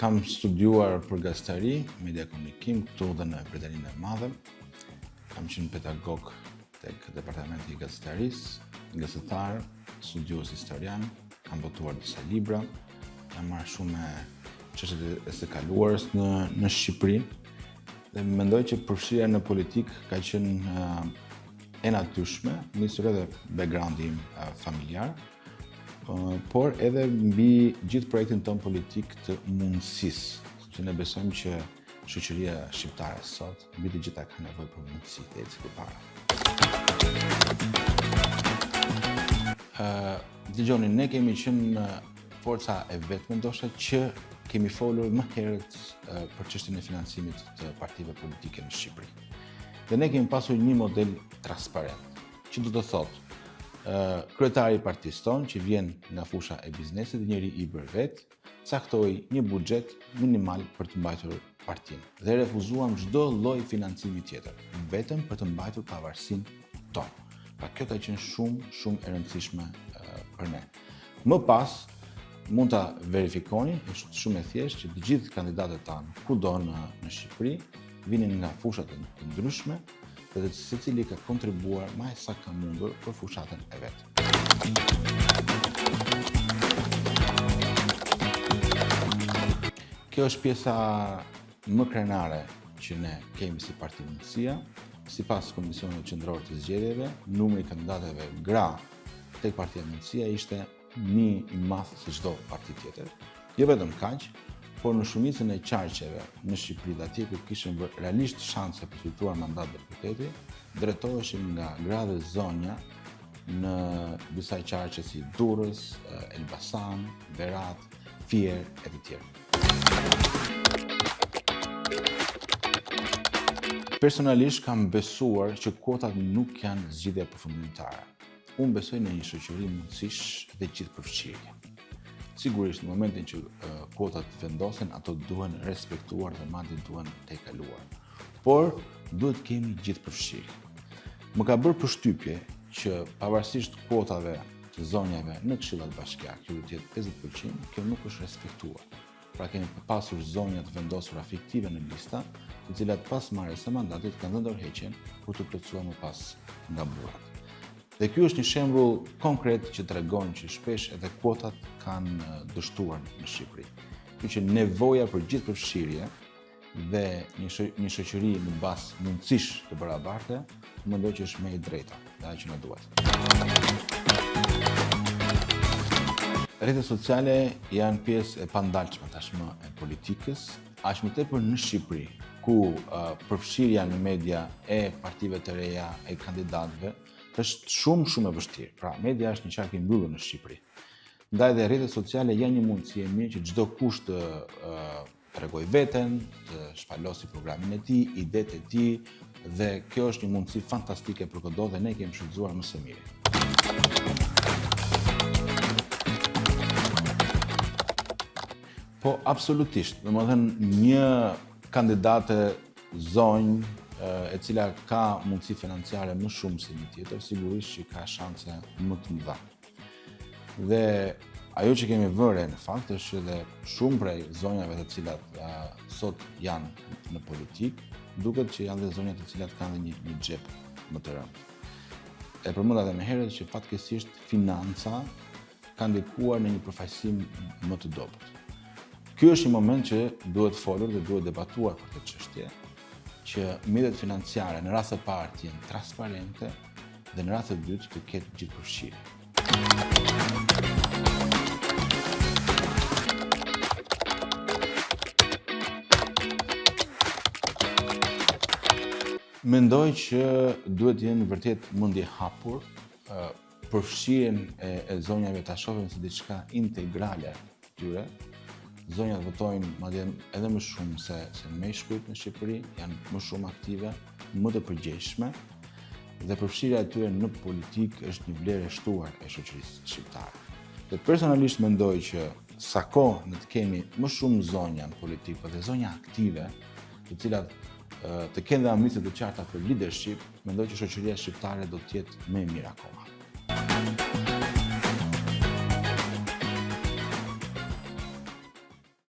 Kam studiuar për gazetari, media komunikim këtu dhe në Britaninë e Madhe. Kam qenë pedagog tek departamenti i gazetarisë, gazetar, studiues historian, kam botuar disa libra, jam marrë shumë me çështjet e së kaluarës në Shqipëri dhe mendoj që përfshirja në politikë ka qenë e natyrshme, nisur edhe backgroundi im familjar, por edhe mbi gjithë projektin ton politik të mundësisë, sepse ne besojmë që shoqëria shqiptare sot mbi të gjitha ka nevojë për mundësi të ecë përpara. Dëgjoni, ne kemi qenë forca e vetme ndoshta që kemi folur më herët për çështjen e financimit të partive politike në Shqipëri. Dhe ne kemi pasur një model transparent, që do të thotë kryetari i partisë tonë që vjen nga fusha e biznesit, njëri i bërvet, caktoi një buxhet minimal për të mbajtur partinë dhe refuzuam çdo lloj financimi tjetër, vetëm për të mbajtur pavarësinë tonë. Pra kjo ka qenë shumë e rëndësishme për ne. Më pas mund ta verifikoni, është shumë e thjeshtë që të gjithë kandidatët tanë kudo në Shqipëri vinin nga fushat të ndryshme dhe secili ka kontribuar më sa ka mundur për fushatën e vet. Kjo është pjesa më krenare që ne kemi si Parti Mundësia. Sipas Komisionit Qendror të Zgjedhjeve, numri i kandidatëve gra tek Partia Mundësia ishte më i madh se çdo parti tjetër. Jo vetëm kaq, por në shumicën e qarqeve në Shqipëri dhe atje ku kishim realisht shanse për fituar mandat deputeti, drejtoheshim nga gra dhe zonja në disa qarqe si Durrës, Elbasan, Berat, Fier e të tjerë. Personalisht kam besuar që kuotat nuk janë zgjidhje përfundimtare. Unë besoj në një shoqëri mundësish dhe gjithëpërfshirje. Sigurisht, në momentin që kuotat vendosen, ato duhen respektuar dhe madje duhen të kaluar. Por, duhet kemi gjithëpërfshirje. Më ka bërë përshtypje që pavarësisht kuotave të zonjave në këshillat bashkiake, që duhet të jetë 50%, kjo nuk është respektuar. Pra kemi pasur zonja të vendosura fiktive në lista, të cilat pas marrjes së mandatit kanë dhënë dorëheqjen për të plotësuar më pas nga burrat. Dhe ky është një shembull konkret që tregon që shpesh edhe kuotat kanë dështuar në Shqipëri. Kështu që nevoja për gjithëpërfshirje dhe një shoqëri në bazë mundësish të barabartë, mendoj që është më e drejta dhe ajo që na duhet. Rrjetet sociale janë pjesë e pandalshme tashmë e politikës, aq më tepër në Shqipëri, ku përfshirja në media e partive të reja e kandidatëve është shumë e vështirë. Pra, media është një qark i mbyllur në Shqipëri. Ndaj dhe rrjetet sociale janë një mundësi e mirë që çdo kush të tregojë veten, të shpalosi programin e tij, idetë e tij, dhe kjo është një mundësi fantastike për çdo dhe ne kemi shfrytzuar më së miri. Po, absolutisht. Domethënë, një kandidate zonjë e cila ka mundësi financiare më shumë se një tjetër, sigurisht që ka shanse më të mëdha. Dhe ajo që kemi vënë në fakt është edhe shumë prej zonjave të cilat sot janë në politikë, duket që janë dhe zonja të cilat kanë dhe një xhep më të rëndë. E përmenda edhe më herët që fatkeqësisht financa ka ndikuar në një përfaqësim më të dobët. Ky është një moment që duhet folur dhe duhet debatuar për këtë çështje, që mjetet financiare në rast të parë të jenë transparente dhe në rast të dytë të ketë gjithëpërfshirje. Mendoj që duhet të jenë vërtet mendje hapur, përfshirjen e zonjave ta shohin si diçka integrale tyre. Zonjat votojnë madje edhe më shumë se meshkujt në Shqipëri, janë më shumë aktive, më të përgjegjshme dhe përfshirja e tyre në politikë është një vlerë e shtuar e shoqërisë shqiptare. Dhe personalisht mendoj që sa kohë ne të kemi më shumë zonja në politikë dhe zonja aktive, të cilat të kenë ambicie të qarta për leadership, mendoj që shoqëria shqiptare do të jetë më e mirë akoma.